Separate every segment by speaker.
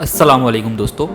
Speaker 1: अस्सलाम वालेकुम दोस्तों।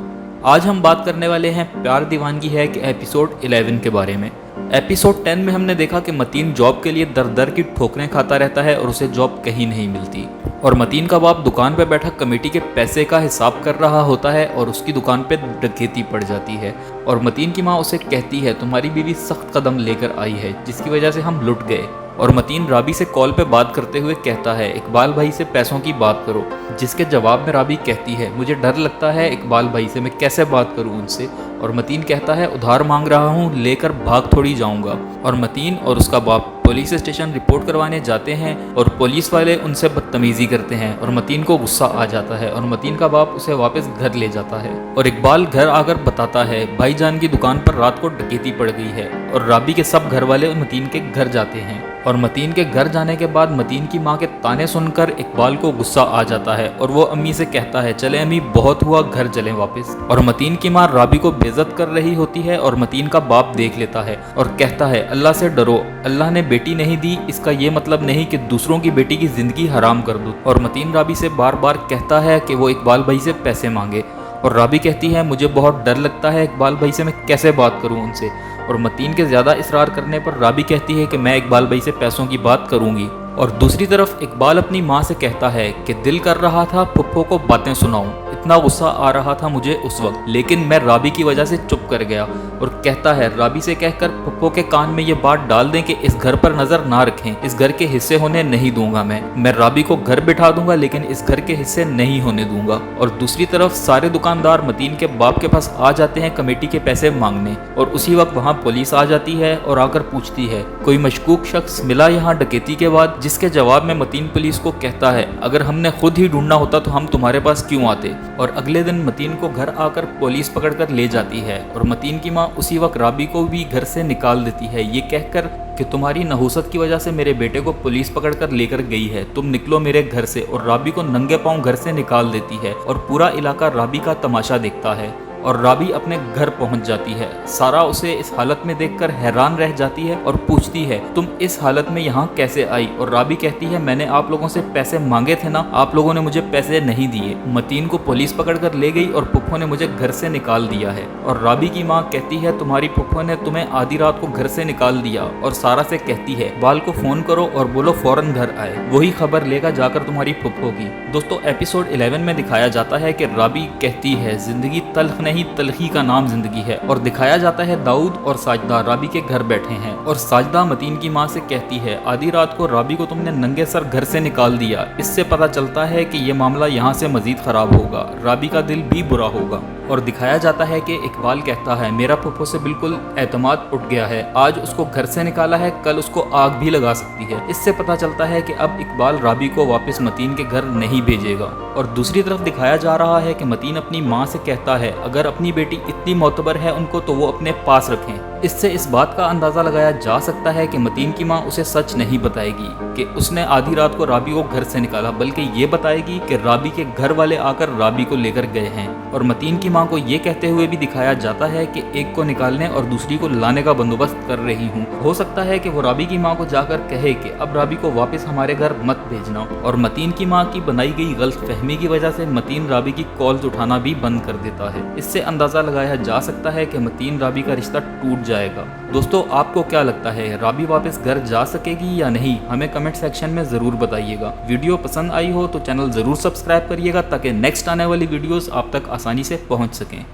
Speaker 1: आज हम बात करने वाले हैं प्यार दीवानगी है कि एपिसोड 11 के बारे में। एपिसोड 10 में हमने देखा कि मतीन जॉब के लिए दर दर की ठोकरें खाता रहता है और उसे जॉब कहीं नहीं मिलती, और मतीन का बाप दुकान पर बैठा कमेटी के पैसे का हिसाब कर रहा होता है और उसकी दुकान पे डकैती पड़ जाती है। और मतीन की माँ उसे कहती है तुम्हारी बीवी सख्त कदम लेकर आई है जिसकी वजह से हम लुट गए। और मतीन राबी से कॉल पे बात करते हुए कहता है इकबाल भाई से पैसों की बात करो, जिसके जवाब में राबी कहती है मुझे डर लगता है इकबाल भाई से, मैं कैसे बात करूं उनसे। और मतीन कहता है उधार मांग रहा हूं, लेकर भाग थोड़ी जाऊंगा। और मतीन और उसका बाप पुलिस स्टेशन रिपोर्ट करवाने जाते हैं और पुलिस वाले उनसे बदतमीजी करते हैं और मतीन को गुस्सा आ जाता है और मतीन का बाप उसे वापस घर ले जाता है। और इकबाल घर आकर बताता है भाईजान की दुकान पर रात को डकैती पड़ गई है। और राबी के सब घर वाले मतीन के घर जाते हैं और मतीन के घर जाने के बाद मतीन की माँ के ताने सुनकर इकबाल को गुस्सा आ जाता है और वो अम्मी से कहता है चले अम्मी बहुत हुआ, घर चलें वापस। और मतीन की माँ राबी को बेइज्जत कर रही होती है और मतीन का बाप देख लेता है और कहता है अल्लाह से डरो, अल्लाह ने बेटी नहीं दी इसका ये मतलब नहीं कि दूसरों की बेटी की जिंदगी हराम कर दूं। और मतीन राबी से बार बार कहता है कि वो इकबाल भाई से पैसे मांगे और राबी कहती है मुझे बहुत डर लगता है इकबाल भाई से, मैं कैसे बात करूं उनसे। और मतीन के ज़्यादा इसरार करने पर राबी कहती है कि मैं इकबाल भाई से पैसों की बात करूंगी। और दूसरी तरफ इकबाल अपनी माँ से कहता है कि दिल कर रहा था फुप्पो को बातें सुनाऊं, इतना गुस्सा आ रहा था मुझे उस वक्त, लेकिन मैं राबी की वजह से चुप कर गया। और कहता है राबी से कहकर फुप्पो के कान में ये बात डाल दें कि इस घर पर नजर ना रखें, इस घर के हिस्से होने नहीं दूंगा। मैं राबी को घर बिठा दूंगा लेकिन इस घर के हिस्से नहीं होने दूंगा। और दूसरी तरफ सारे दुकानदार मतीन के बाप के पास आ जाते हैं कमेटी के पैसे मांगने और उसी वक्त वहाँ पुलिस आ जाती है और आकर पूछती है कोई मशकूक शख्स मिला यहाँ डकैती के बाद, जिसके जवाब में मतीन पुलिस को कहता है अगर हमने खुद ही ढूंढना होता तो हम तुम्हारे पास क्यों आते। और अगले दिन मतीन को घर आकर पुलिस पकड़कर ले जाती है और मतीन की माँ उसी वक्त राबी को भी घर से निकाल देती है, ये कहकर कि तुम्हारी नहुसत की वजह से मेरे बेटे को पुलिस पकड़कर लेकर गई है, तुम निकलो मेरे घर से। और राबी को नंगे पांव घर से निकाल देती है और पूरा इलाका राबी का तमाशा देखता है। और राबी अपने घर पहुंच जाती है। सारा उसे इस हालत में देखकर हैरान रह जाती है और पूछती है तुम इस हालत में यहाँ कैसे आई। और राबी कहती है मैंने आप लोगों से पैसे मांगे थे ना, आप लोगों ने मुझे पैसे नहीं दिए। मतीन को पुलिस पकड़कर ले गई और पुप्पो ने मुझे घर से निकाल दिया है। और राबी की माँ कहती है तुम्हारी पुप्पो ने तुम्हें आधी रात को घर से निकाल दिया। और सारा से कहती है बाल को फोन करो और बोलो फौरन घर आए, वही खबर लेकर जाकर तुम्हारी पुप्पो की। दोस्तों एपिसोड 11 में दिखाया जाता है कि राबी कहती है जिंदगी तल्ख नहीं, तलखी का नाम जिंदगी है। और दिखाया जाता है दाऊद और साजदा राबी के घर बैठे हैं और साजदा मतीन की माँ से कहती है आधी रात को राबी को तुमने नंगे सर घर से निकाल दिया, इससे पता चलता है कि ये मामला यहाँ से मजीद खराब होगा, राबी का दिल भी बुरा होगा। और दिखाया जाता है कि इकबाल कहता है मेरा फुफ्फो से बिल्कुल एतमाद उठ गया है, आज उसको घर से निकाला है कल उसको आग भी लगा सकती है। इससे पता चलता है कि अब इकबाल राबी को वापस मतीन के घर नहीं भेजेगा। और दूसरी तरफ दिखाया जा रहा है कि मतीन अपनी माँ से कहता है अगर अपनी बेटी इतनी मोतबर है उनको तो वो अपने पास रखें। इससे इस बात का अंदाजा लगाया जा सकता है कि मतीन की माँ उसे सच नहीं बताएगी कि उसने आधी रात को राबी को घर से निकाला, बल्कि ये बताएगी कि राबी के घर वाले आकर राबी को लेकर गए हैं। और मतीन की माँ को ये कहते हुए भी दिखाया जाता है कि एक को निकालने और दूसरी को लाने का बंदोबस्त कर रही हूँ। हो सकता है कि वो राबी की माँ को जाकर कहे कि अब राबी को वापस हमारे घर मत भेजना। और मतीन की माँ की बनाई गई गलतफहमी की वजह से मतीन राबी की कॉल्स उठाना भी बंद कर देता है। इससे अंदाजा लगाया जा सकता है कि मतीन राबी का रिश्ता टूट जाएगा। दोस्तों आपको क्या लगता है राबी वापस घर जा सकेगी या नहीं, हमें कमेंट सेक्शन में जरूर बताइएगा। वीडियो पसंद आई हो तो चैनल जरूर सब्सक्राइब करिएगा ताकि नेक्स्ट आने वाली वीडियोस आप तक आसानी से पहुंच सकें।